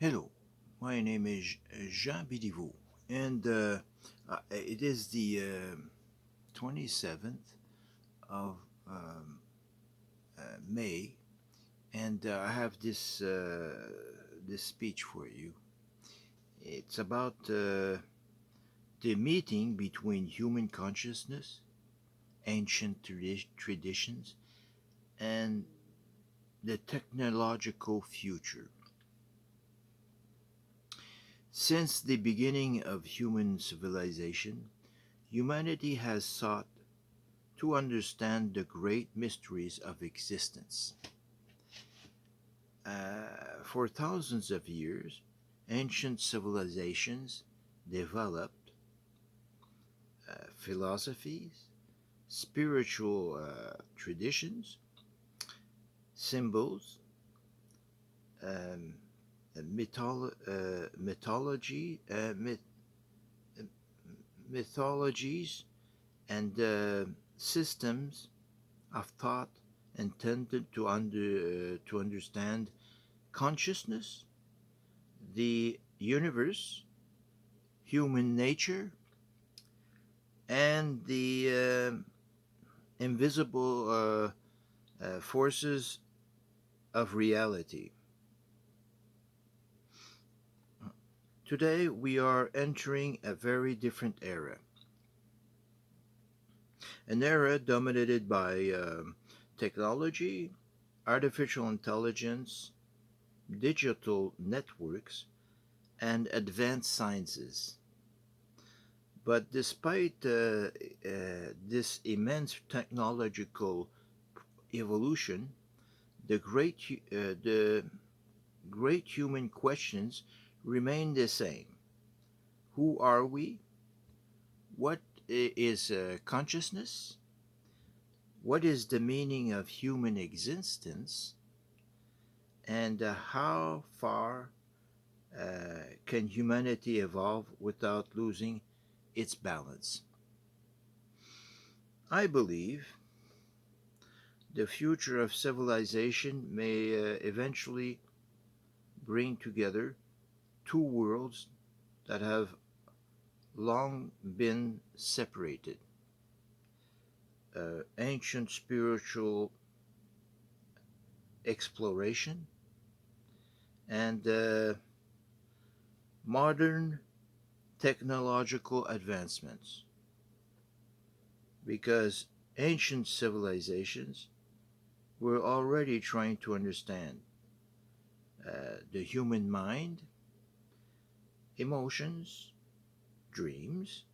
Hello, my name is Jean Bidivaux, and it is the 27th of um, May, and I have this speech for you. It's about the meeting between human consciousness, ancient traditions, and the technological future. Since the beginning of human civilization, humanity has sought to understand the great mysteries of existence. For thousands of years, ancient civilizations developed philosophies, spiritual traditions, symbols, um, mythology, mythologies, and systems of thought intended to understand consciousness, the universe, human nature, and the invisible forces of reality. Today, we are entering a very different era, an era dominated by technology, artificial intelligence, digital networks, and advanced sciences. But despite this immense technological evolution, the great human questions remain the same. Who are we? What is consciousness? What is the meaning of human existence? And how far can humanity evolve without losing its balance? I believe the future of civilization may eventually bring together two worlds that have long been separated: ancient spiritual exploration and modern technological advancements. Because ancient civilizations were already trying to understand the human mind, emotions, dreams,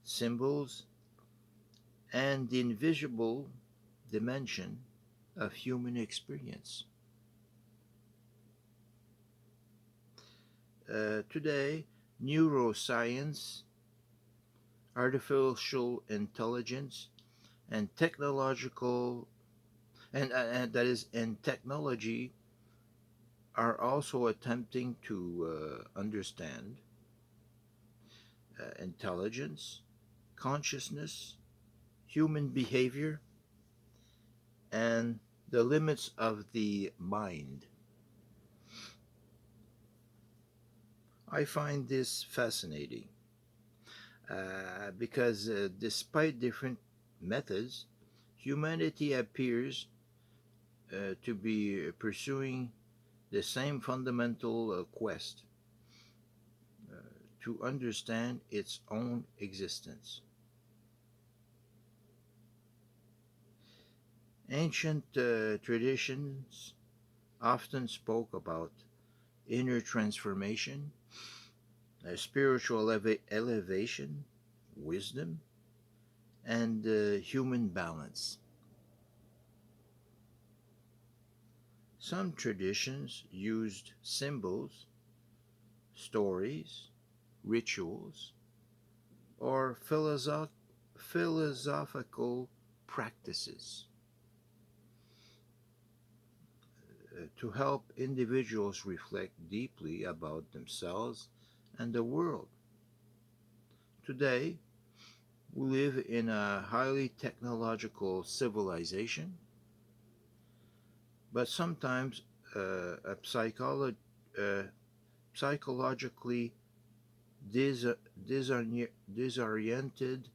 symbols, and the invisible dimension of human experience. Today, neuroscience, artificial intelligence, and technological and that is and technology are also attempting to understand intelligence, consciousness, human behavior, and the limits of the mind. I find this fascinating because despite different methods, humanity appears to be pursuing the same fundamental quest to understand its own existence. Ancient traditions often spoke about inner transformation, spiritual elevation, wisdom, and human balance. Some traditions used symbols, stories, rituals, or philosophical practices to help individuals reflect deeply about themselves and the world. Today, we live in a highly technological civilization, but sometimes a, uh, psychologically dis- disoriented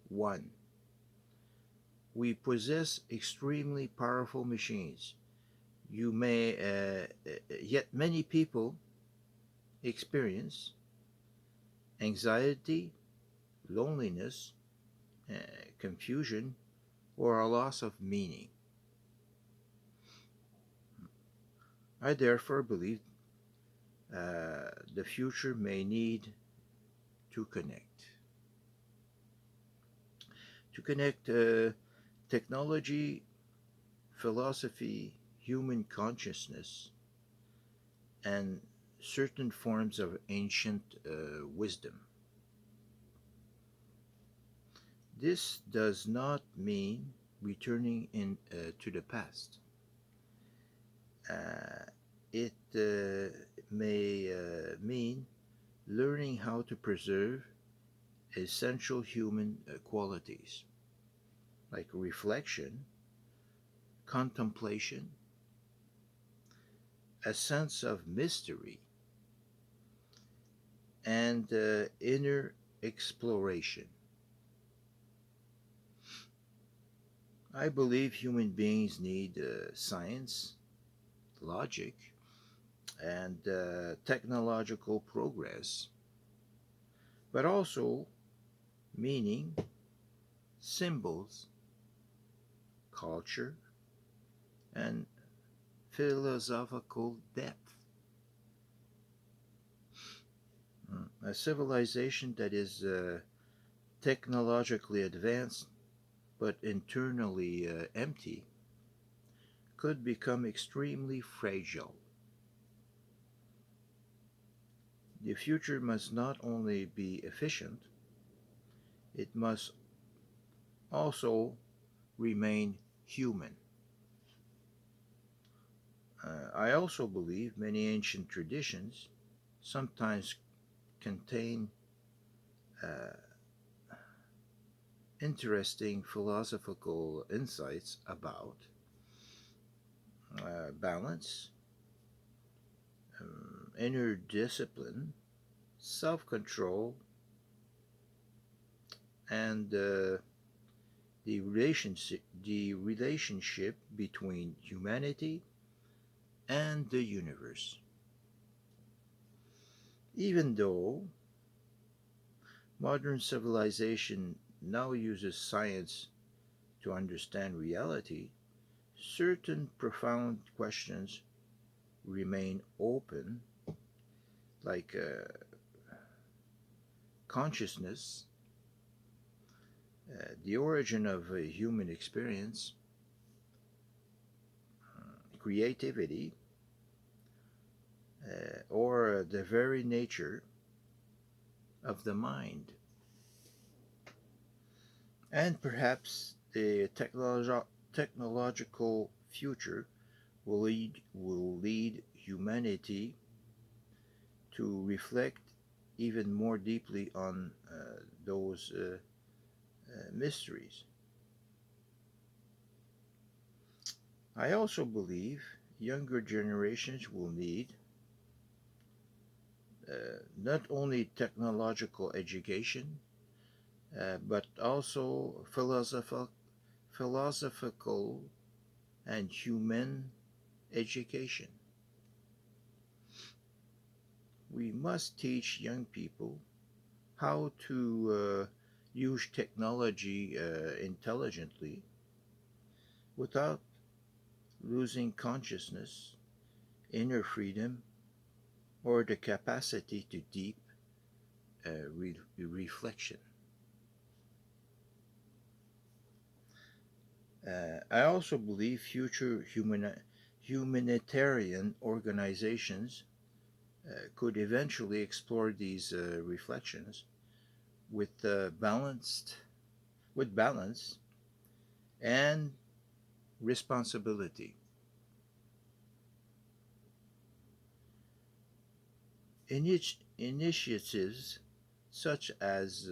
one. We possess extremely powerful machines. You may, yet many people experience anxiety, loneliness, uh, confusion, or a loss of meaning. I therefore believe the future may need to connect. To connect technology, philosophy, human consciousness, and certain forms of ancient wisdom. This does not mean returning to the past. Uh, it may mean learning how to preserve essential human qualities like reflection, contemplation, a sense of mystery, and inner exploration. I believe human beings need science, logic, and technological progress, but also meaning, symbols, culture, and philosophical depth. A civilization that is technologically advanced but internally empty could become extremely fragile. The future must not only be efficient, it must also remain human. I also believe many ancient traditions sometimes contain uh, interesting philosophical insights about balance, inner discipline, self control, and the relationship between humanity and the universe. Even though modern civilization now uses science to understand reality, certain profound questions remain open, like consciousness, the origin of human experience, creativity, or the very nature of the mind. And perhaps the technological future will lead humanity to reflect even more deeply on those mysteries. I also believe younger generations will need not only technological education, but also philosophical and human education. We must teach young people how to use technology intelligently without losing consciousness, inner freedom, or the capacity to deep reflection. I also believe future humanitarian organizations could eventually explore these reflections with balanced with balance and responsibility. Initiatives such as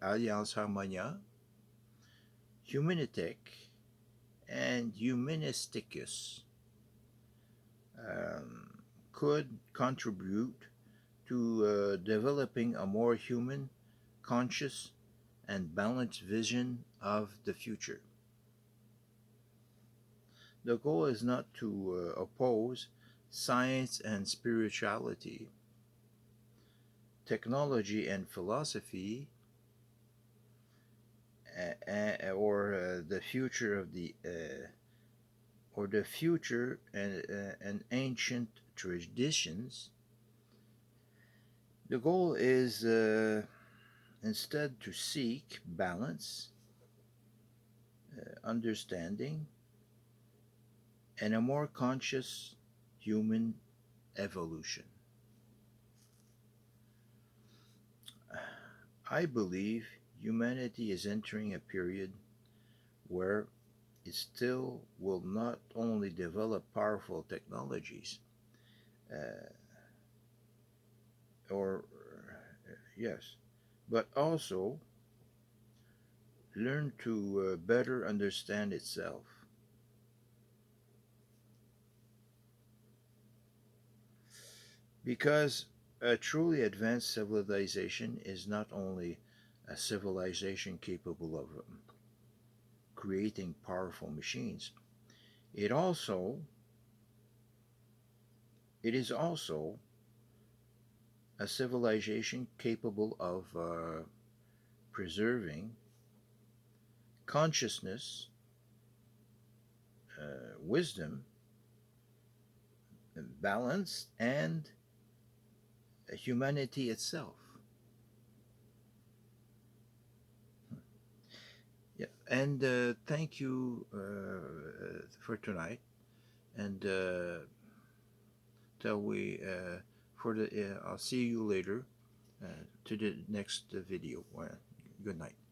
Alliance Harmonia, Humanitech, and Humanisticus um, could contribute to developing a more human, conscious, and balanced vision of the future. The goal is not to oppose science and spirituality, technology and philosophy, or the future of the or the future and ancient traditions. The goal is instead to seek balance, understanding, and a more conscious human evolution. I believe humanity is entering a period where it still will not only develop powerful technologies, uh, or yes, but also learn to better understand itself. Because a truly advanced civilization is not only a civilization capable of creating powerful machines, it also it is also a civilization capable of preserving consciousness, wisdom, balance, and humanity itself. Yeah, and thank you for tonight. And till we for the I'll see you later to the next video. Good night.